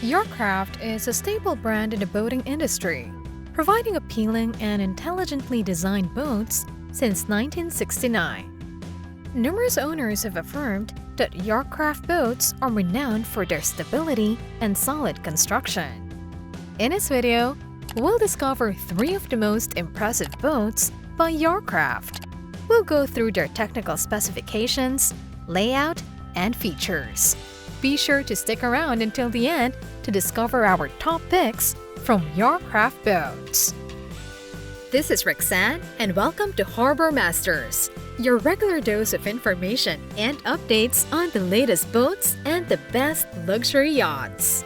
Yar-Craft is a stable brand in the boating industry, providing appealing and intelligently designed boats since 1969. Numerous owners have affirmed that Yar-Craft boats are renowned for their stability and solid construction. In this video, we'll discover 3 of the most impressive boats by Yar-Craft. We'll go through their technical specifications, layout, and features. Be sure to stick around until the end to discover our top picks from Yar-Craft Boats. This is Roxanne, and welcome to Harbour Masters, your regular dose of information and updates on the latest boats and the best luxury yachts.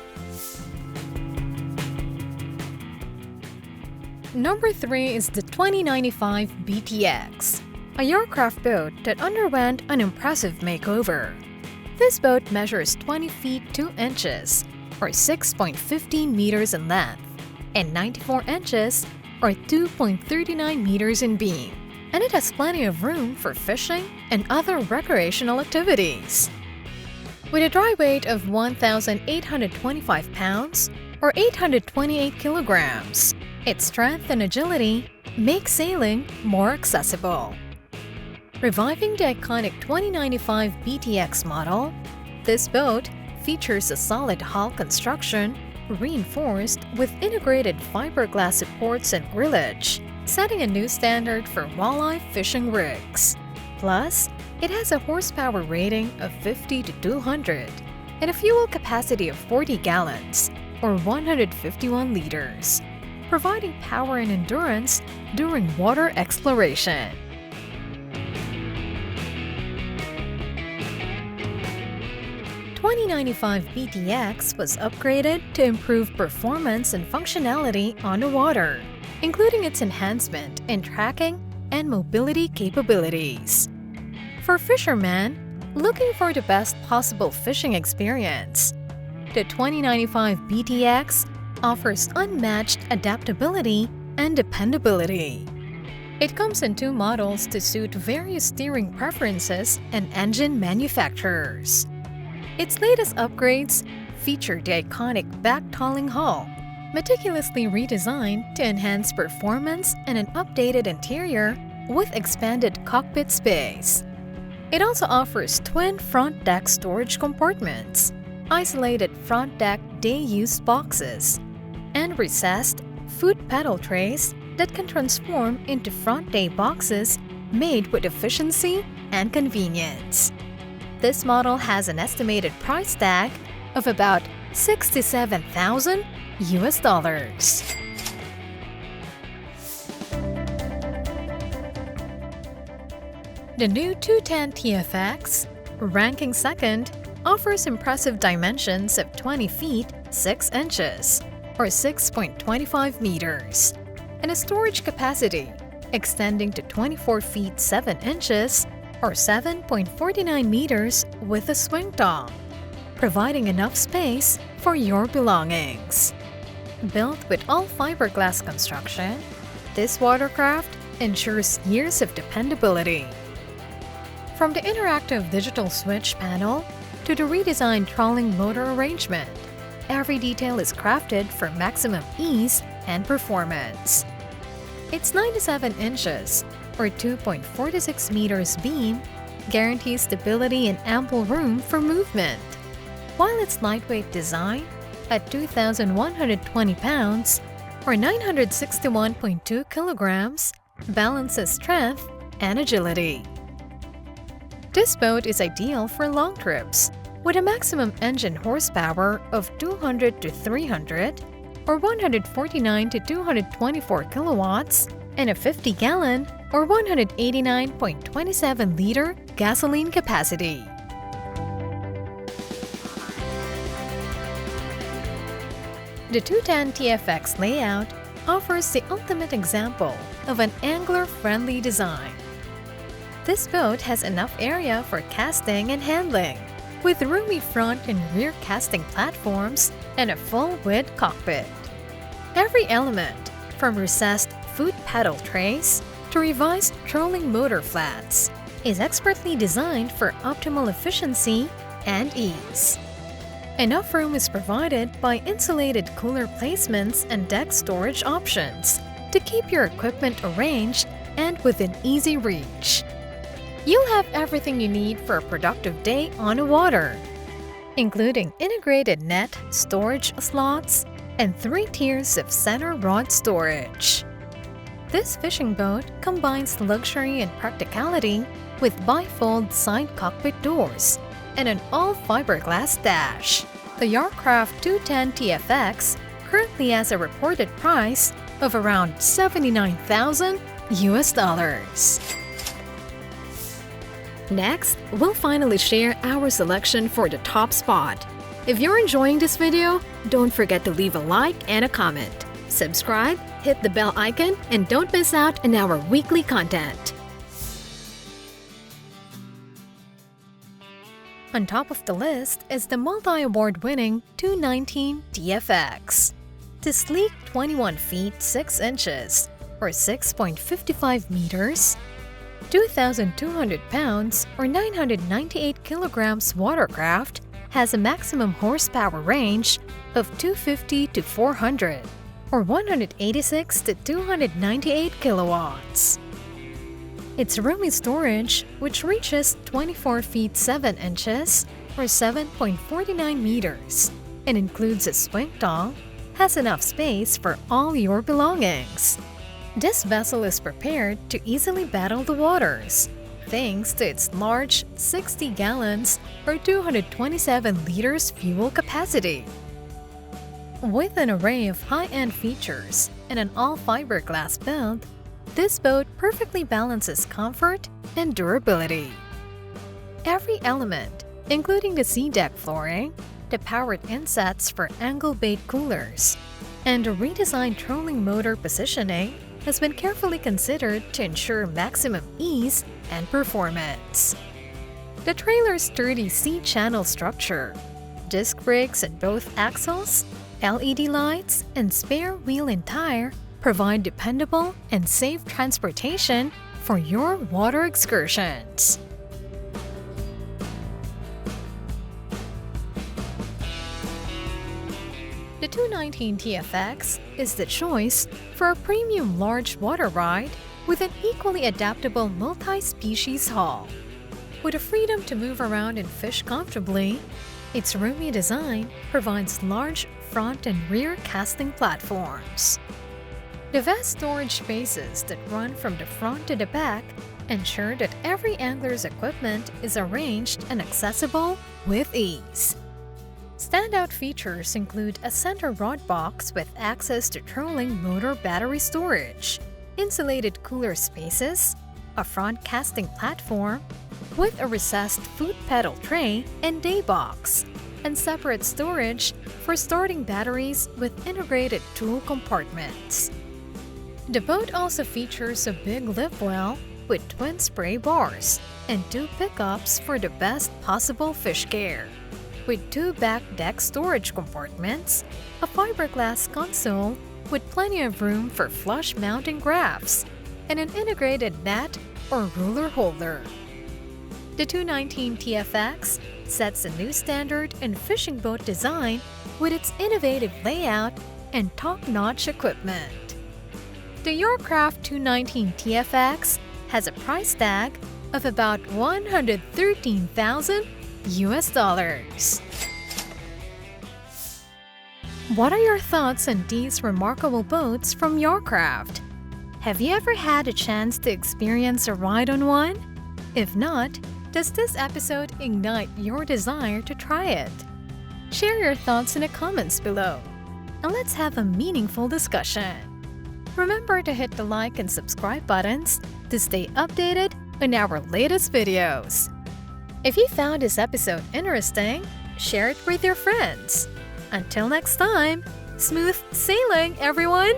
Number 3 is the 2095 BTX, a Yar-Craft boat that underwent an impressive makeover. This boat measures 20 feet 2 inches, or 6.15 meters in length, and 94 inches, or 2.39 meters in beam, and it has plenty of room for fishing and other recreational activities. With a dry weight of 1,825 pounds, or 828 kilograms, its strength and agility make sailing more accessible. Reviving the iconic 2095 BTX model, this boat features a solid hull construction reinforced with integrated fiberglass supports and grillage, setting a new standard for walleye fishing rigs. Plus, it has a horsepower rating of 50 to 200 and a fuel capacity of 40 gallons, or 151 liters, providing power and endurance during water exploration. The 2095 BTX was upgraded to improve performance and functionality on the water, including its enhancement in tracking and mobility capabilities. For fishermen looking for the best possible fishing experience, the 2095 BTX offers unmatched adaptability and dependability. It comes in 2 models to suit various steering preferences and engine manufacturers. Its latest upgrades feature the iconic back-tolling hull, meticulously redesigned to enhance performance, and an updated interior with expanded cockpit space. It also offers twin front deck storage compartments, isolated front deck day-use boxes, and recessed foot pedal trays that can transform into front day boxes made with efficiency and convenience. This model has an estimated price tag of about $67,000 US. The new 210 TFX, ranking second, offers impressive dimensions of 20 feet 6 inches, or 6.25 meters, and a storage capacity extending to 24 feet 7 inches, or 7.49 meters with a swing top, providing enough space for your belongings. Built with all fiberglass construction, this watercraft ensures years of dependability. From the interactive digital switch panel to the redesigned trolling motor arrangement, every detail is crafted for maximum ease and performance. Its 97 inches, or 2.46 meters beam, guarantees stability and ample room for movement, while its lightweight design, at 2,120 pounds, or 961.2 kilograms, balances strength and agility. This boat is ideal for long trips, with a maximum engine horsepower of 200 to 300, or 149 to 224 kilowatts, and a 50-gallon, or 189.27-liter gasoline capacity. The 210 TFX layout offers the ultimate example of an angler-friendly design. This boat has enough area for casting and handling, with roomy front and rear casting platforms and a full-width cockpit. Every element, from recessed foot pedal trays to revised trolling motor flats, is expertly designed for optimal efficiency and ease. Enough room is provided by insulated cooler placements and deck storage options to keep your equipment arranged and within easy reach. You'll have everything you need for a productive day on the water, including integrated net storage slots and 3 tiers of center rod storage. This fishing boat combines luxury and practicality with bifold side cockpit doors and an all-fiberglass dash. The YarCraft 210 TFX currently has a reported price of around $79,000 US. Next, we'll finally share our selection for the top spot. If you're enjoying this video, don't forget to leave a like and a comment. Subscribe, hit the bell icon, and don't miss out on our weekly content. On top of the list is the multi-award-winning 219 TFX. The sleek 21 feet 6 inches, or 6.55 meters, 2,200 pounds or 998 kilograms watercraft has a maximum horsepower range of 250 to 400 or 186 to 298 kilowatts. Its roomy storage, which reaches 24 feet 7 inches or 7.49 meters and includes a swing dock, has enough space for all your belongings. This vessel is prepared to easily battle the waters, thanks to its large 60 gallons or 227 liters fuel capacity. With an array of high-end features and an all-fiberglass build, this boat perfectly balances comfort and durability. Every element, including the sea deck flooring, the powered insets for angle bait coolers, and a redesigned trolling motor positioning, has been carefully considered to ensure maximum ease and performance. The trailer's sturdy C-channel structure, disc brakes at both axles, LED lights, and spare wheel and tire provide dependable and safe transportation for your water excursions. The 219 TFX is the choice for a premium large water ride with an equally adaptable multi-species hull. With the freedom to move around and fish comfortably, its roomy design provides large front and rear casting platforms. The vast storage spaces that run from the front to the back ensure that every angler's equipment is arranged and accessible with ease. Standout features include a center rod box with access to trolling motor battery storage, insulated cooler spaces, a front casting platform with a recessed foot pedal tray and day box, and separate storage for storing batteries with integrated tool compartments. The boat also features a big lift well with twin spray bars and 2 pickups for the best possible fish care. With 2 back deck storage compartments, a fiberglass console with plenty of room for flush mounting graphs, and an integrated net or ruler holder. The 219 TFX sets a new standard in fishing boat design with its innovative layout and top-notch equipment. The YarCraft 219 TFX has a price tag of about $113,000 US. What are your thoughts on these remarkable boats from YarCraft? Have you ever had a chance to experience a ride on one? If not, does this episode ignite your desire to try it? Share your thoughts in the comments below, and let's have a meaningful discussion. Remember to hit the like and subscribe buttons to stay updated on our latest videos. If you found this episode interesting, share it with your friends. Until next time, smooth sailing, everyone!